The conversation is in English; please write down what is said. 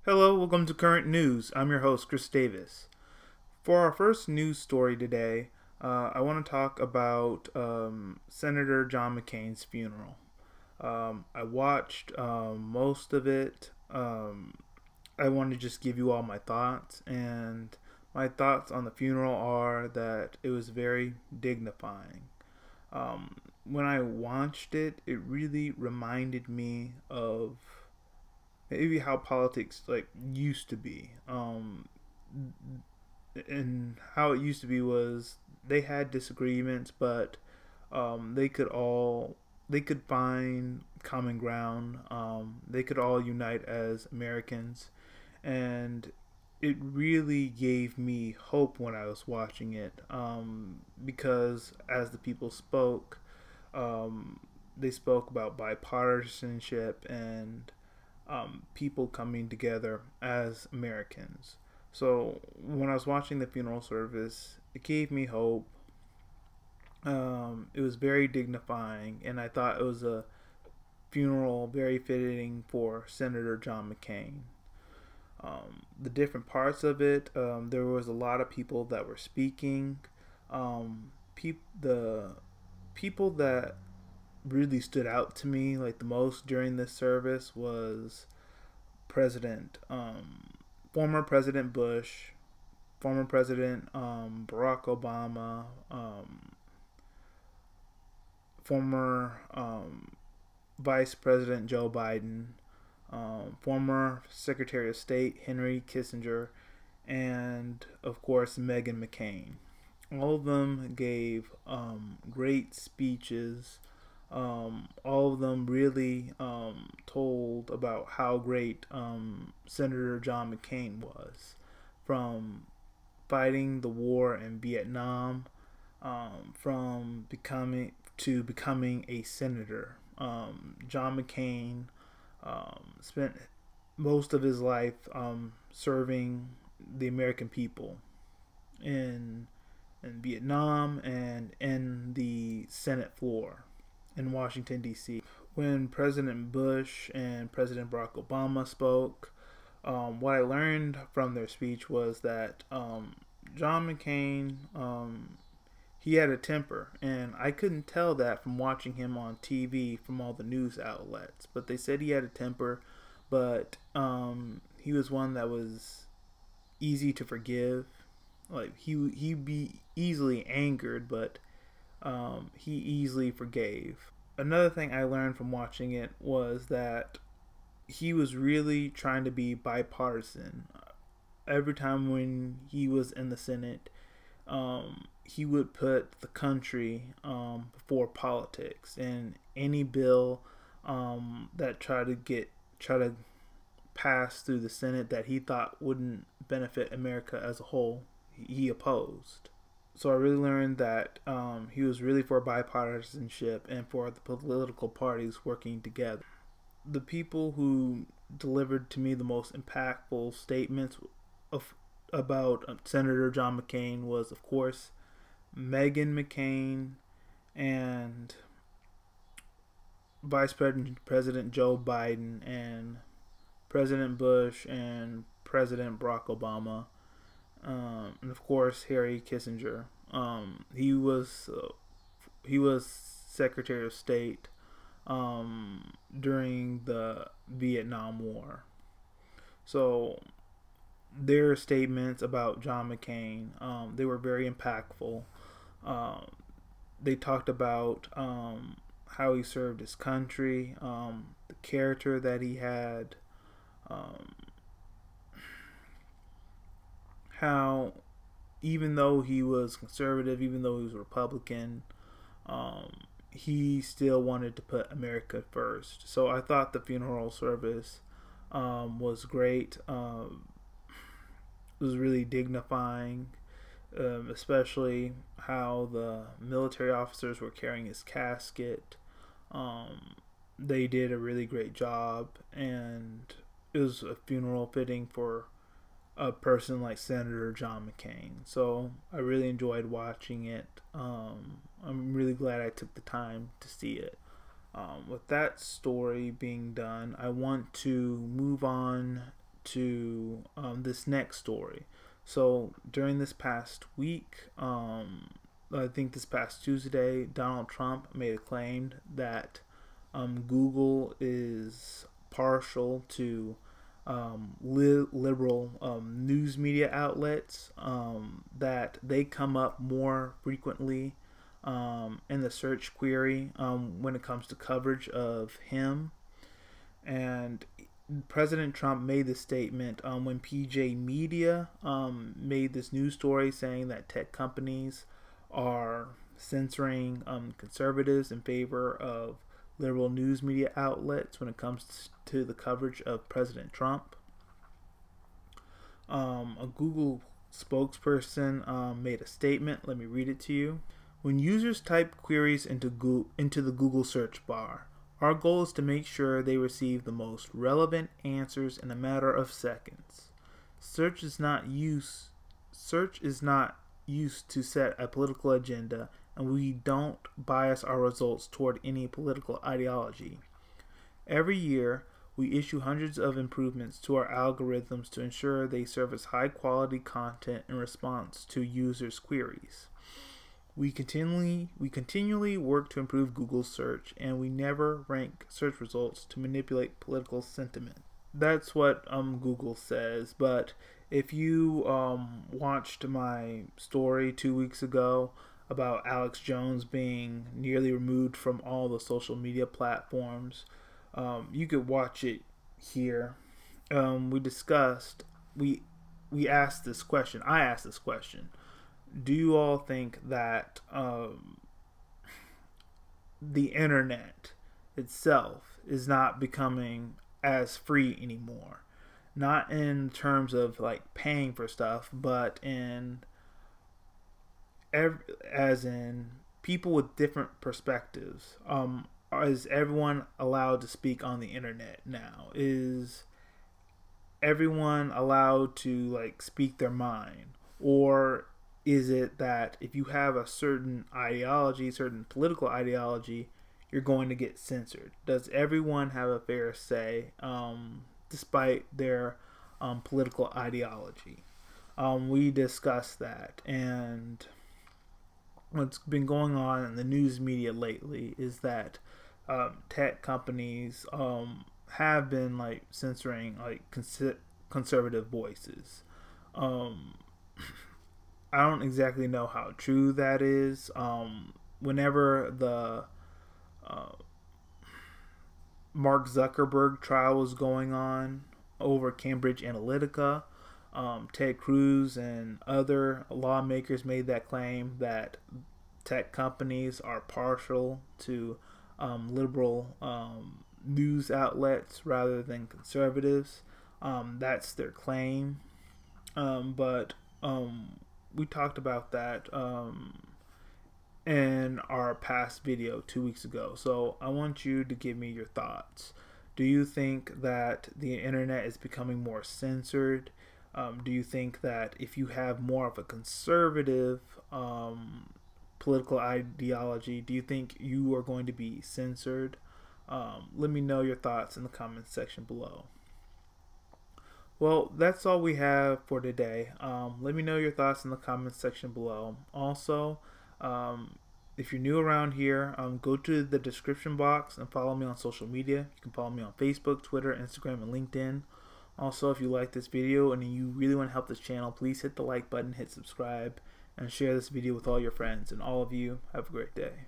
Hello, welcome to Current News. I'm your host, Chris Davis. For our first news story today, I want to talk about Senator John McCain's funeral. I watched most of it. I want to just give you all my thoughts, and my thoughts on the funeral are that it was very dignifying. When I watched it, it really reminded me of maybe how politics like used to be. And how it used to be was they had disagreements, but they could find common ground. They could all unite as Americans, and it really gave me hope when I was watching it, because as the people spoke, um, they spoke about bipartisanship and people coming together as Americans. So when I was watching the funeral service, it gave me hope. It was very dignifying, and I thought it was a funeral very fitting for Senator John McCain. The different parts of it, there was a lot of people that were speaking. The people that really stood out to me like the most during this service was President, former President Bush, former President Barack Obama, former Vice President Joe Biden, former Secretary of State Henry Kissinger, and of course Meghan McCain. All of them gave great speeches. All of them really told about how great Senator John McCain was, from fighting the war in Vietnam, from becoming a senator. John McCain spent most of his life serving the American people in Vietnam and in the Senate floor in Washington, D.C. When President Bush and President Barack Obama spoke, what I learned from their speech was that John McCain, he had a temper, and I couldn't tell that from watching him on TV from all the news outlets. But they said he had a temper, but he was one that was easy to forgive. Like he'd be easily angered, but he easily forgave. Another thing I learned from watching it was that he was really trying to be bipartisan. Every time when he was in the Senate, he would put the country before politics, and any bill that try to pass through the Senate that he thought wouldn't benefit America as a whole, he opposed. So I really learned that he was really for bipartisanship and for the political parties working together. The people who delivered to me the most impactful statements about Senator John McCain was, of course, Meghan McCain and Vice President Joe Biden and President Bush and President Barack Obama, and of course Harry Kissinger. He was Secretary of State during the Vietnam War. So their statements about John McCain, they were very impactful. They talked about how he served his country, the character that he had, um, how even though he was conservative, even though he was Republican, he still wanted to put America first. So I thought the funeral service was great. It was really dignifying, especially how the military officers were carrying his casket. They did a really great job, and it was a funeral fitting for a person like Senator John McCain. So I really enjoyed watching it. I'm really glad I took the time to see it. With that story being done, I want to move on to this next story. So during this past week, I think this past Tuesday, Donald Trump made a claim that Google is partial to liberal news media outlets, that they come up more frequently in the search query when it comes to coverage of him. And President Trump made this statement when PJ Media made this news story saying that tech companies are censoring conservatives in favor of liberal news media outlets when it comes to the coverage of President Trump. A Google spokesperson made a statement. Let me read it to you. When users type queries into the Google search bar, our goal is to make sure they receive the most relevant answers in a matter of seconds. Search is not used to set a political agenda, and we don't bias our results toward any political ideology. Every year, we issue hundreds of improvements to our algorithms to ensure they service high-quality content in response to users' queries. We continually work to improve Google search, and we never rank search results to manipulate political sentiment. That's what Google says, but if you watched my story 2 weeks ago about Alex Jones being nearly removed from all the social media platforms, you could watch it here. We asked this question. I asked this question. Do you all think that the internet itself is not becoming as free anymore? Not in terms of like paying for stuff, but as in people with different perspectives. Is everyone allowed to speak on the internet now? Is everyone allowed to like speak their mind? Or is it that if you have a certain ideology, certain political ideology, you're going to get censored? Does everyone have a fair say despite their political ideology? We discussed that, and what's been going on in the news media lately is that tech companies have been like censoring like conservative voices. I don't exactly know how true that is. Whenever the Mark Zuckerberg trial was going on over Cambridge Analytica, Ted Cruz and other lawmakers made that claim that tech companies are partial to liberal news outlets rather than conservatives. That's their claim. But we talked about that in our past video 2 weeks ago. So I want you to give me your thoughts. Do you think that the internet is becoming more censored? Do you think that if you have more of a conservative political ideology, do you think you are going to be censored? Let me know your thoughts in the comments section below. Well, that's all we have for today. Let me know your thoughts in the comments section below. Also, if you're new around here, go to the description box and follow me on social media. You can follow me on Facebook, Twitter, Instagram, and LinkedIn. Also, if you like this video and you really want to help this channel, please hit the like button, hit subscribe, and share this video with all your friends. And all of you, have a great day.